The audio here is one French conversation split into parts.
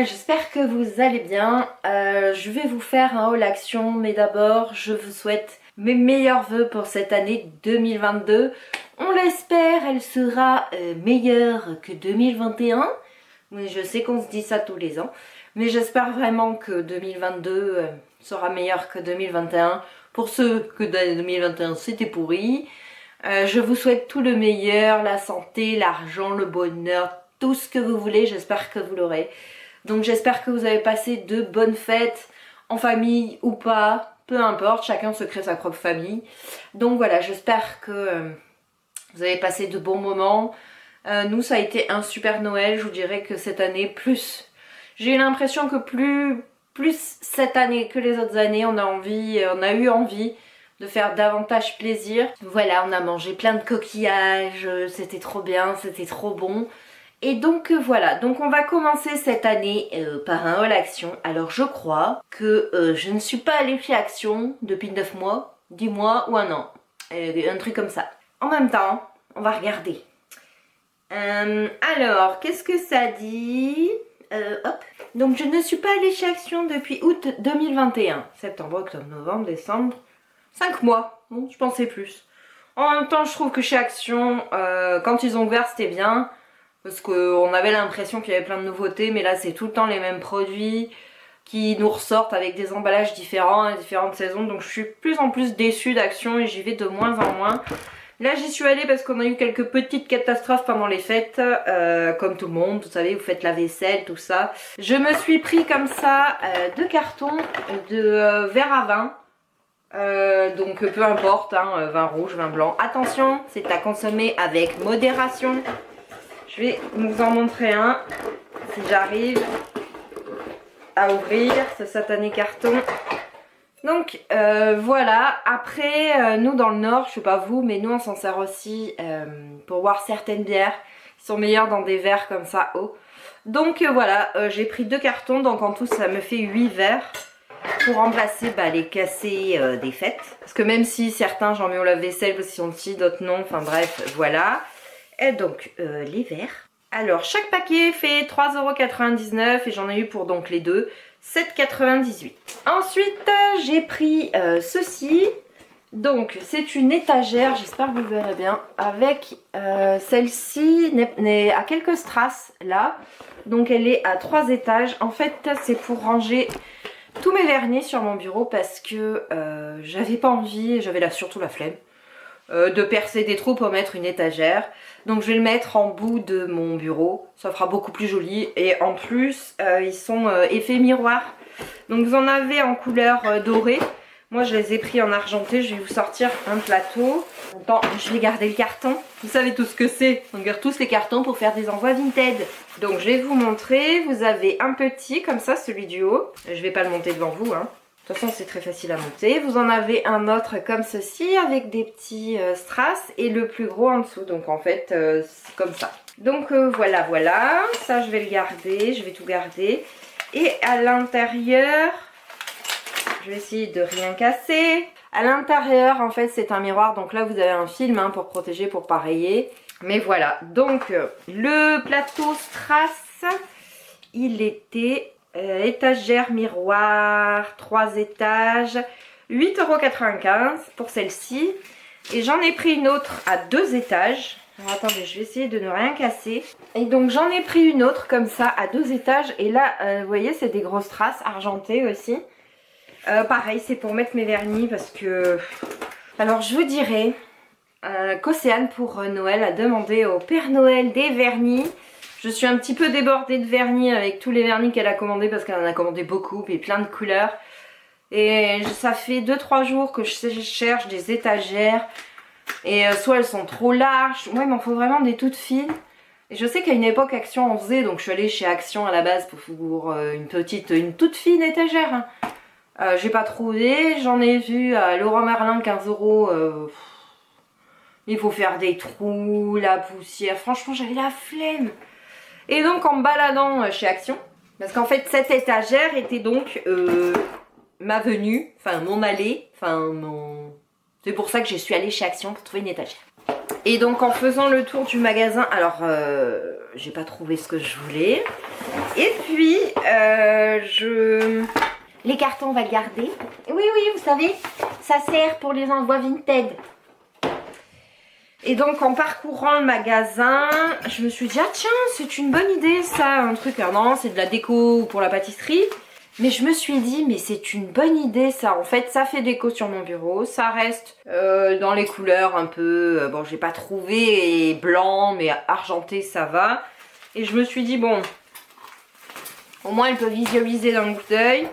j'espère que vous allez bien. Je vais vous faire un haul action, mais d'abord je vous souhaite mes meilleurs vœux pour cette année 2022. On l'espère, elle sera meilleure que 2021. Oui, je sais qu'on se dit ça tous les ans, mais j'espère vraiment que 2022 sera meilleur que 2021. Pour ceux que 2021 c'était pourri, je vous souhaite tout le meilleur, la santé, l'argent, le bonheur, tout ce que vous voulez, j'espère que vous l'aurez. Donc j'espère que vous avez passé de bonnes fêtes, en famille ou pas, peu importe, chacun se crée sa propre famille. Donc voilà, j'espère que vous avez passé de bons moments. Nous, ça a été un super Noël, je vous dirais que cette année, plus. J'ai eu l'impression que plus cette année que les autres années, on a eu envie de faire davantage plaisir. Voilà, on a mangé plein de coquillages, c'était trop bien, c'était trop bon. Et donc voilà, donc on va commencer cette année par un haul Action. Alors je crois que je ne suis pas allée chez Action depuis 9 mois, 10 mois ou un an. Un truc comme ça. En même temps, on va regarder. Alors, qu'est-ce que ça dit hop. Donc je ne suis pas allée chez Action depuis août 2021. Septembre, octobre, novembre, décembre. 5 mois. Bon, je pensais plus. En même temps, je trouve que chez Action, quand ils ont ouvert, c'était bien. Parce qu'on avait l'impression qu'il y avait plein de nouveautés, mais là c'est tout le temps les mêmes produits qui nous ressortent avec des emballages différents à différentes saisons. Donc je suis de plus en plus déçue d'Action et j'y vais de moins en moins. Là j'y suis allée parce qu'on a eu quelques petites catastrophes pendant les fêtes, comme tout le monde, vous savez, vous faites la vaisselle, tout ça. Je me suis pris comme ça 2 cartons de verre à vin. Donc peu importe, hein, vin rouge, vin blanc. Attention, c'est à consommer avec modération. Je vais vous en montrer un, si j'arrive à ouvrir ce satané carton. Donc voilà, après nous dans le nord, je sais pas vous, mais nous on s'en sert aussi pour boire certaines bières qui sont meilleures dans des verres comme ça haut. Donc voilà, j'ai pris 2 cartons, donc en tout ça me fait 8 verres pour remplacer les cassés des fêtes. Parce que même si certains j'en mets au lave-vaisselle parce qu'ils sont petits, d'autres non, enfin bref, voilà. Et donc les verres. Alors chaque paquet fait 3,99 € et j'en ai eu pour donc les deux 7,98 €. Ensuite j'ai pris ceci. Donc c'est une étagère, j'espère que vous verrez bien. Avec celle-ci n'est à quelques strass là. Donc elle est à 3 étages. En fait c'est pour ranger tous mes vernis sur mon bureau parce que j'avais pas envie, j'avais là surtout la flemme. De percer des trous pour mettre une étagère. Donc je vais le mettre en bout de mon bureau, ça fera beaucoup plus joli. Et en plus ils sont effet miroir. Donc vous en avez en couleur dorée. Moi je les ai pris en argenté, je vais vous sortir un plateau. Attends, je vais garder le carton. Vous savez tout ce que c'est, on garde tous les cartons pour faire des envois Vinted. Donc je vais vous montrer, vous avez un petit comme ça, celui du haut. Je vais pas le monter devant vous hein. De toute façon c'est très facile à monter. Vous en avez un autre comme ceci avec des petits strass et le plus gros en dessous. Donc en fait c'est comme ça. Donc voilà, ça je vais le garder, je vais tout garder. Et à l'intérieur, je vais essayer de rien casser. À l'intérieur en fait c'est un miroir. Donc là vous avez un film hein, pour protéger, pour pas rayer. Mais voilà, donc le plateau strass, il était... étagère miroir, 3 étages, 8,95 € pour celle-ci. Et j'en ai pris une autre à 2 étages. Alors attendez, je vais essayer de ne rien casser. Et donc j'en ai pris une autre comme ça à 2 étages. Et là, vous voyez, c'est des grosses traces argentées aussi. Pareil, c'est pour mettre mes vernis parce que... Alors je vous dirais qu'Océane pour Noël a demandé au Père Noël des vernis. Je suis un petit peu débordée de vernis avec tous les vernis qu'elle a commandés parce qu'elle en a commandé beaucoup et plein de couleurs. Et ça fait 2-3 jours que je cherche des étagères. Et soit elles sont trop larges, moi il m'en faut vraiment des toutes fines. Et je sais qu'à une époque Action en faisait, donc je suis allée chez Action à la base pour une toute fine étagère. Hein. J'ai pas trouvé, j'en ai vu à Leroy Merlin 15 €. Il faut faire des trous, la poussière, franchement j'avais la flemme. Et donc en me baladant chez Action, parce qu'en fait cette étagère était donc ma venue, enfin mon allée, enfin mon... C'est pour ça que je suis allée chez Action pour trouver une étagère. Et donc en faisant le tour du magasin, alors j'ai pas trouvé ce que je voulais. Et puis les cartons on va le garder. Oui, vous savez, ça sert pour les envois Vinted. Et donc en parcourant le magasin, je me suis dit, ah tiens, c'est une bonne idée ça, un truc. Alors non, c'est de la déco pour la pâtisserie. Mais je me suis dit, mais c'est une bonne idée ça. En fait, ça fait déco sur mon bureau. Ça reste dans les couleurs un peu... bon, j'ai pas trouvé blanc, mais argenté, ça va. Et je me suis dit, bon, au moins elle peut visualiser d'un coup d'œil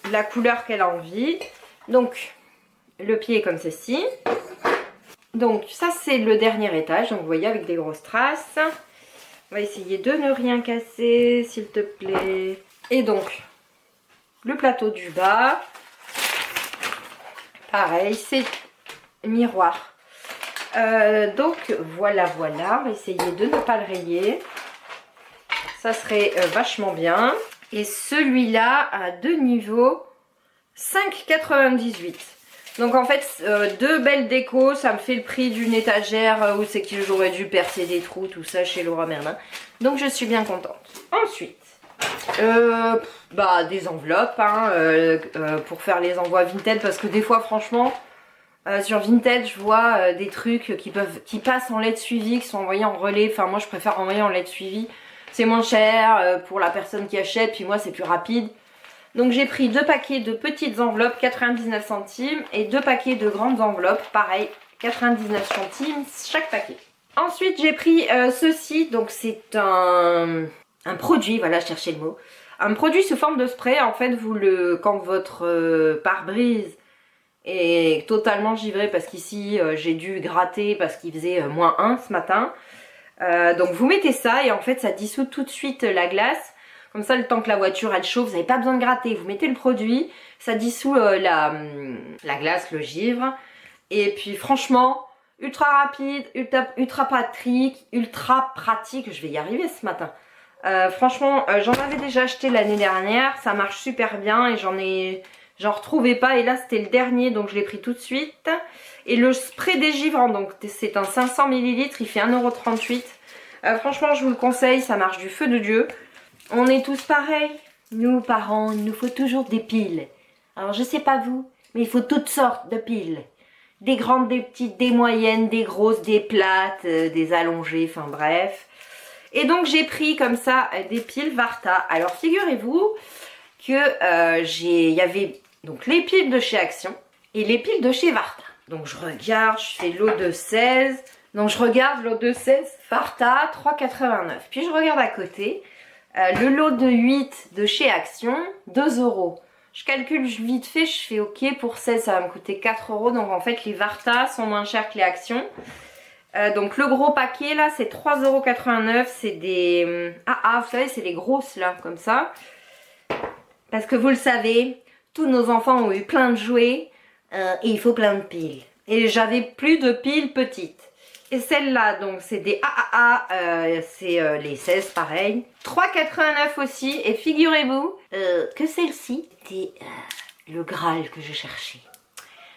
la couleur qu'elle a envie. Donc, le pied est comme ceci. Donc, ça c'est le dernier étage. Donc, vous voyez, avec des grosses traces. On va essayer de ne rien casser, s'il te plaît. Et donc, le plateau du bas. Pareil, c'est miroir. Donc, voilà. On va essayer de ne pas le rayer. Ça serait vachement bien. Et celui-là a 2 niveaux, 5,98. Donc en fait, 2 belles décos, ça me fait le prix d'une étagère où c'est que j'aurais dû percer des trous, tout ça chez Leroy Merlin. Donc je suis bien contente. Ensuite, des enveloppes pour faire les envois Vinted, parce que des fois franchement, sur Vinted je vois des trucs qui passent en lettres suivies, qui sont envoyés en relais. Enfin moi je préfère envoyer en lettres suivies. C'est moins cher pour la personne qui achète, puis moi c'est plus rapide. Donc j'ai pris 2 paquets de petites enveloppes, 99 centimes, et 2 paquets de grandes enveloppes, pareil, 99 centimes chaque paquet. Ensuite j'ai pris ceci, donc c'est un produit, voilà, je cherchais le mot. Un produit sous forme de spray, en fait quand votre pare-brise est totalement givré, parce qu'ici j'ai dû gratter parce qu'il faisait -1 ce matin. Donc vous mettez ça et en fait ça dissout tout de suite la glace. Comme ça, le temps que la voiture elle chauffe, vous n'avez pas besoin de gratter. Vous mettez le produit, ça dissout la glace, le givre. Et puis franchement, ultra rapide, ultra pratique. Je vais y arriver ce matin. Franchement, j'en avais déjà acheté l'année dernière. Ça marche super bien et j'en retrouvais pas. Et là, c'était le dernier, donc je l'ai pris tout de suite. Et le spray dégivrant, donc c'est un 500 ml, il fait 1,38 €. Franchement, je vous le conseille, ça marche du feu de Dieu. On est tous pareils. Nous, parents, il nous faut toujours des piles. Alors, je sais pas vous, mais il faut toutes sortes de piles. Des grandes, des petites, des moyennes, des grosses, des plates, des allongées, enfin bref. Et donc, j'ai pris comme ça des piles Varta. Alors, figurez-vous que il y avait donc les piles de chez Action et les piles de chez Varta. Donc je regarde, je fais lot de 16. Donc je regarde lot de 16, Varta, 3,89. Puis je regarde à côté, le lot de 8 de chez Action, 2 €. Je calcule vite fait, je fais ok, pour 16 ça va me coûter 4 €. Donc en fait les Varta sont moins chers que les Action. Donc le gros paquet là c'est 3,89 €. C'est des... vous savez c'est les grosses là, comme ça. Parce que vous le savez, tous nos enfants ont eu plein de jouets. Et il faut plein de piles. Et j'avais plus de piles petites. Et celle-là, donc c'est des AAA, c'est les 16 pareil. 3,89 aussi. Et figurez-vous que celle-ci, c'était le Graal que je cherchais.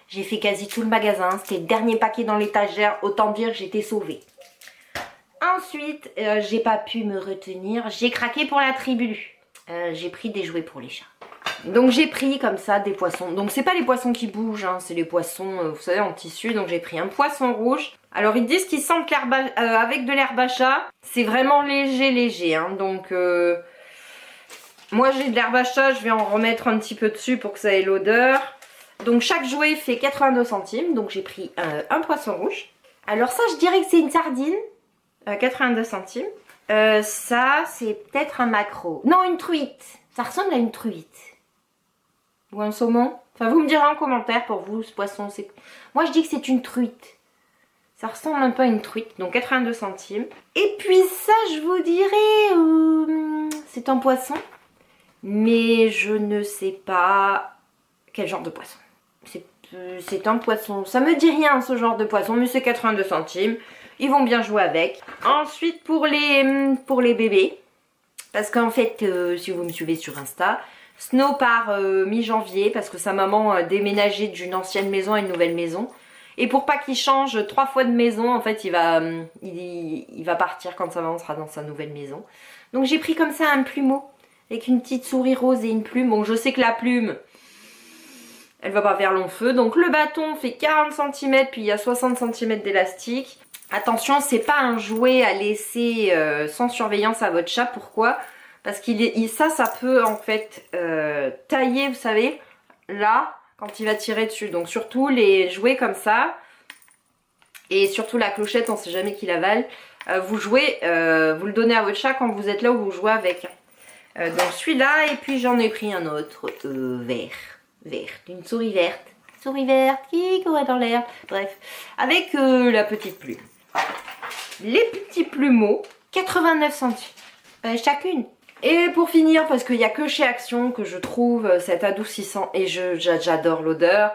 J'ai fait quasi tout le magasin. C'était le dernier paquet dans l'étagère. Autant dire que j'étais sauvée. Ensuite, j'ai pas pu me retenir. J'ai craqué pour la tribu. J'ai pris des jouets pour les chats. Donc j'ai pris comme ça des poissons. Donc c'est pas les poissons qui bougent, hein, c'est les poissons, vous savez, en tissu. Donc j'ai pris un poisson rouge. Alors ils disent qu'ils sentent avec de l'herbe à chat. C'est vraiment léger, hein. Donc moi j'ai de l'herbe à chat, je vais en remettre un petit peu dessus pour que ça ait l'odeur. Donc chaque jouet fait 82 centimes. Donc j'ai pris un poisson rouge. Alors ça je dirais que c'est une sardine, 82 centimes. Ça c'est peut-être un maquereau. Non, une truite. Ça ressemble à une truite. Ou un saumon. Enfin, vous me direz en commentaire pour vous, ce poisson. Moi, je dis que c'est une truite. Ça ressemble un peu à une truite. Donc, 82 centimes. Et puis ça, je vous dirais... c'est un poisson. Mais je ne sais pas quel genre de poisson. C'est un poisson. Ça me dit rien, ce genre de poisson. Mais c'est 82 centimes. Ils vont bien jouer avec. Ensuite, pour les bébés. Parce qu'en fait, si vous me suivez sur Insta... Snow part mi-janvier parce que sa maman a déménagé d'une ancienne maison à une nouvelle maison. Et pour pas qu'il change 3 fois de maison, en fait il va partir quand ça va, on sera dans sa nouvelle maison. Donc j'ai pris comme ça un plumeau avec une petite souris rose et une plume. Bon, je sais que la plume, elle va pas faire long feu. Donc le bâton fait 40 cm, puis il y a 60 cm d'élastique. Attention, c'est pas un jouet à laisser sans surveillance à votre chat. Pourquoi? Parce ça peut en fait tailler, vous savez, là, quand il va tirer dessus. Donc surtout les jouets comme ça, et surtout la clochette, on sait jamais qui l'avale. Vous le donnez à votre chat quand vous êtes là où vous jouez avec. Donc celui-là, et puis j'en ai pris un autre vert, une souris verte. Souris verte qui courait dans l'herbe. Bref, avec la petite plume. Les petits plumeaux, 89 centimes chacune. Et pour finir, parce qu'il n'y a que chez Action que je trouve cet adoucissant, et j'adore l'odeur.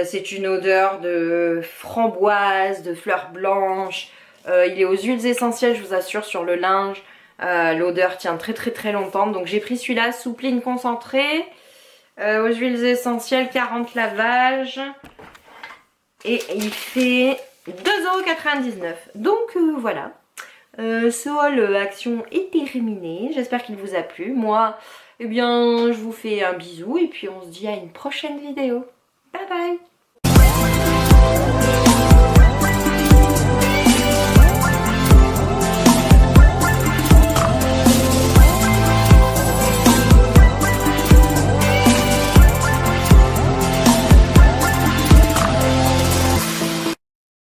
C'est une odeur de framboise, de fleurs blanches. Il est aux huiles essentielles, je vous assure, sur le linge. L'odeur tient très longtemps. Donc j'ai pris celui-là, soupline concentrée, aux huiles essentielles, 40 lavages. Et il fait 2,99 €. Donc voilà. Ce haul Action est terminé. J'espère qu'il vous a plu. Moi, eh bien, je vous fais un bisou et puis on se dit à une prochaine vidéo. Bye bye!